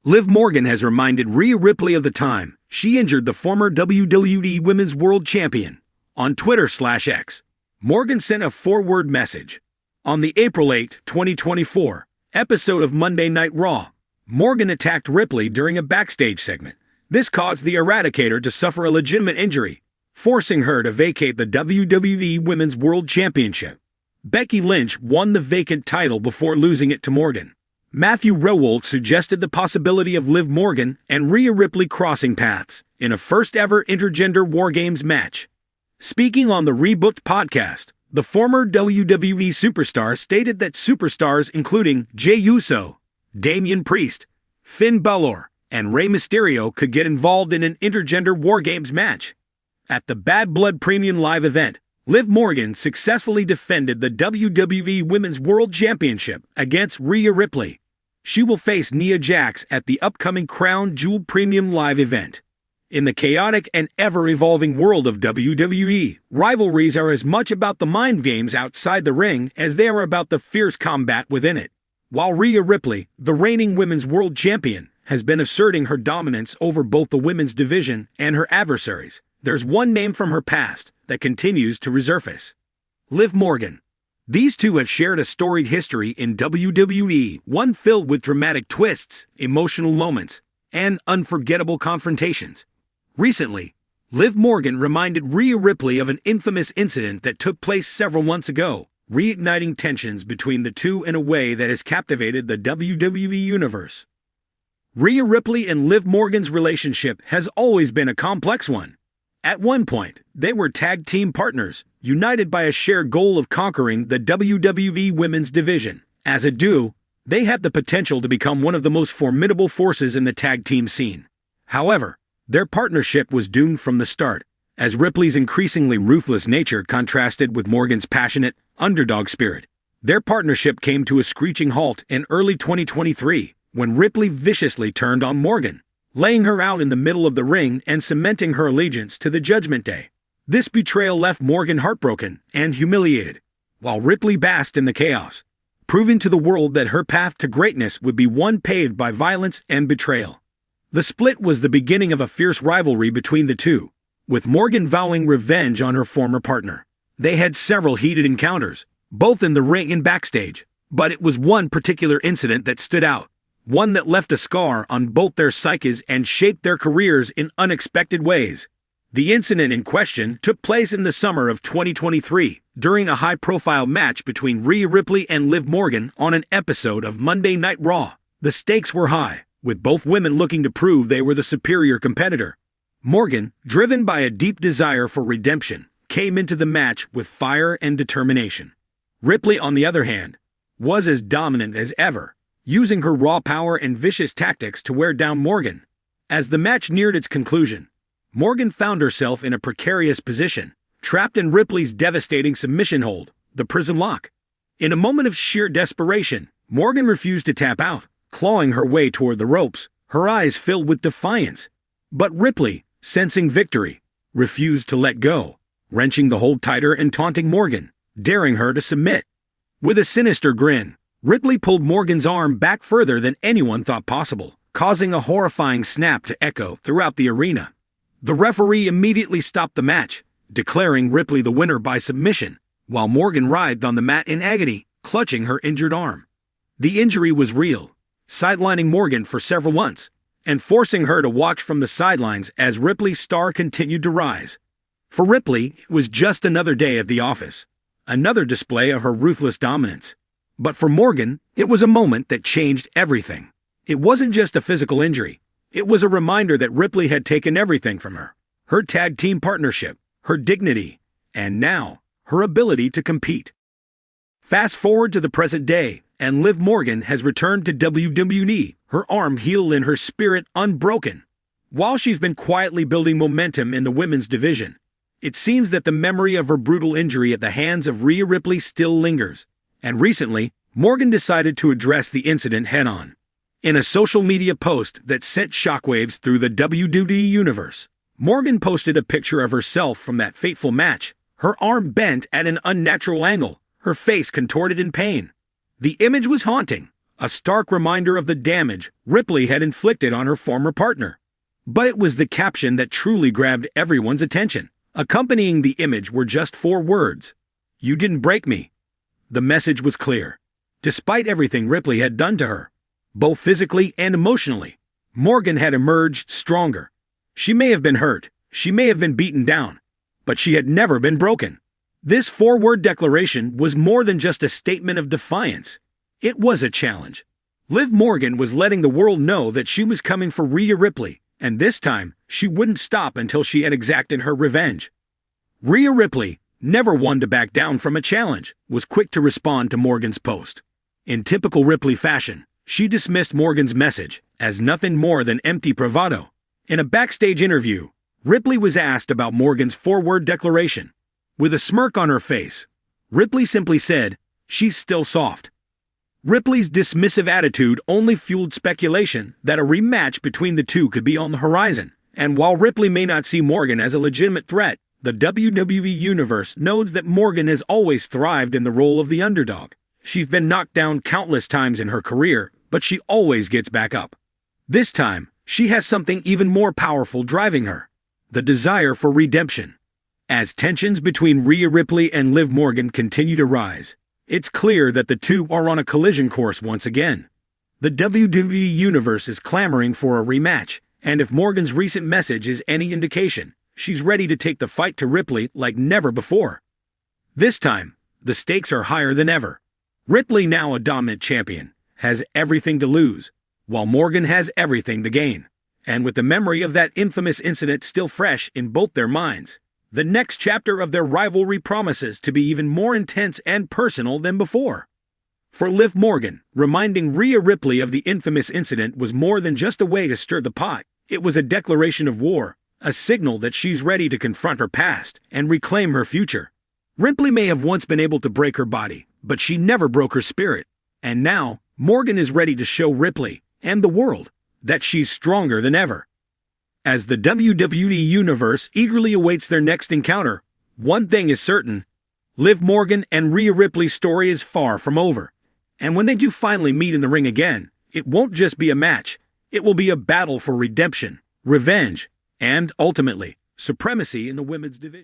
Liv Morgan has reminded Rhea Ripley of the time she injured the former WWE Women's World Champion. On Twitter/X, Morgan sent a 4-word message. On the April 8, 2024, episode of Monday Night Raw, Morgan attacked Ripley during a backstage segment. This caused the Eradicator to suffer a legitimate injury, forcing her to vacate the WWE Women's World Championship. Becky Lynch won the vacant title before losing it to Morgan. Matthew Rowoldt suggested the possibility of Liv Morgan and Rhea Ripley crossing paths in a first-ever intergender War Games match. Speaking on the Rebooked podcast, the former WWE superstar stated that superstars including Jey Uso, Damian Priest, Finn Balor, and Rey Mysterio could get involved in an intergender War Games match. At the Bad Blood Premium Live event, Liv Morgan successfully defended the WWE Women's World Championship against Rhea Ripley. She will face Nia Jax at the upcoming Crown Jewel Premium Live event. In the chaotic and ever-evolving world of WWE, rivalries are as much about the mind games outside the ring as they are about the fierce combat within it. While Rhea Ripley, the reigning Women's World Champion, has been asserting her dominance over both the women's division and her adversaries, there's one name from her past that continues to resurface: Liv Morgan. These two have shared a storied history in WWE, one filled with dramatic twists, emotional moments, and unforgettable confrontations. Recently, Liv Morgan reminded Rhea Ripley of an infamous incident that took place several months ago, reigniting tensions between the two in a way that has captivated the WWE universe. Rhea Ripley and Liv Morgan's relationship has always been a complex one. At one point, they were tag team partners, united by a shared goal of conquering the WWE Women's Division. As a duo, they had the potential to become one of the most formidable forces in the tag team scene. However, their partnership was doomed from the start, as Ripley's increasingly ruthless nature contrasted with Morgan's passionate, underdog spirit. Their partnership came to a screeching halt in early 2023, when Ripley viciously turned on Morgan, laying her out in the middle of the ring and cementing her allegiance to the Judgment Day. This betrayal left Morgan heartbroken and humiliated, while Ripley basked in the chaos, proving to the world that her path to greatness would be one paved by violence and betrayal. The split was the beginning of a fierce rivalry between the two, with Morgan vowing revenge on her former partner. They had several heated encounters, both in the ring and backstage, but it was one particular incident that stood out, one that left a scar on both their psyches and shaped their careers in unexpected ways. The incident in question took place in the summer of 2023, during a high-profile match between Rhea Ripley and Liv Morgan on an episode of Monday Night Raw. The stakes were high, with both women looking to prove they were the superior competitor. Morgan, driven by a deep desire for redemption, came into the match with fire and determination. Ripley, on the other hand, was as dominant as ever, using her raw power and vicious tactics to wear down Morgan. As the match neared its conclusion, Morgan found herself in a precarious position, trapped in Ripley's devastating submission hold, the Prism Lock. In a moment of sheer desperation, Morgan refused to tap out, clawing her way toward the ropes, her eyes filled with defiance. But Ripley, sensing victory, refused to let go, wrenching the hold tighter and taunting Morgan, daring her to submit. With a sinister grin, Ripley pulled Morgan's arm back further than anyone thought possible, causing a horrifying snap to echo throughout the arena. The referee immediately stopped the match, declaring Ripley the winner by submission, while Morgan writhed on the mat in agony, clutching her injured arm. The injury was real, sidelining Morgan for several months, and forcing her to watch from the sidelines as Ripley's star continued to rise. For Ripley, it was just another day at the office, another display of her ruthless dominance. But for Morgan, it was a moment that changed everything. It wasn't just a physical injury. It was a reminder that Ripley had taken everything from her: her tag team partnership, her dignity, and now, her ability to compete. Fast forward to the present day, and Liv Morgan has returned to WWE, her arm healed and her spirit unbroken. While she's been quietly building momentum in the women's division, it seems that the memory of her brutal injury at the hands of Rhea Ripley still lingers. And recently, Morgan decided to address the incident head-on. In a social media post that sent shockwaves through the WWE universe, Morgan posted a picture of herself from that fateful match, her arm bent at an unnatural angle, her face contorted in pain. The image was haunting, a stark reminder of the damage Ripley had inflicted on her former partner. But it was the caption that truly grabbed everyone's attention. Accompanying the image were just 4 words. "You didn't break me." The message was clear. Despite everything Ripley had done to her, both physically and emotionally, Morgan had emerged stronger. She may have been hurt, she may have been beaten down, but she had never been broken. This 4-word declaration was more than just a statement of defiance. It was a challenge. Liv Morgan was letting the world know that she was coming for Rhea Ripley, and this time, she wouldn't stop until she had exacted her revenge. Rhea Ripley, never one to back down from a challenge, was quick to respond to Morgan's post. In typical Ripley fashion, she dismissed Morgan's message as nothing more than empty bravado. In a backstage interview, Ripley was asked about Morgan's 4-word declaration. With a smirk on her face, Ripley simply said, "She's still soft." Ripley's dismissive attitude only fueled speculation that a rematch between the two could be on the horizon. And while Ripley may not see Morgan as a legitimate threat, the WWE Universe knows that Morgan has always thrived in the role of the underdog. She's been knocked down countless times in her career, but she always gets back up. This time, she has something even more powerful driving her: the desire for redemption. As tensions between Rhea Ripley and Liv Morgan continue to rise, it's clear that the two are on a collision course once again. The WWE Universe is clamoring for a rematch, and if Morgan's recent message is any indication, she's ready to take the fight to Ripley like never before. This time, the stakes are higher than ever. Ripley, now a dominant champion, has everything to lose, while Morgan has everything to gain. And with the memory of that infamous incident still fresh in both their minds, the next chapter of their rivalry promises to be even more intense and personal than before. For Liv Morgan, reminding Rhea Ripley of the infamous incident was more than just a way to stir the pot. It was a declaration of war, a signal that she's ready to confront her past and reclaim her future. Ripley may have once been able to break her body, but she never broke her spirit. And now, Morgan is ready to show Ripley and the world that she's stronger than ever. As the WWE Universe eagerly awaits their next encounter, one thing is certain: Liv Morgan and Rhea Ripley's story is far from over. And when they do finally meet in the ring again, it won't just be a match. It will be a battle for redemption, revenge, and, ultimately, supremacy in the women's division.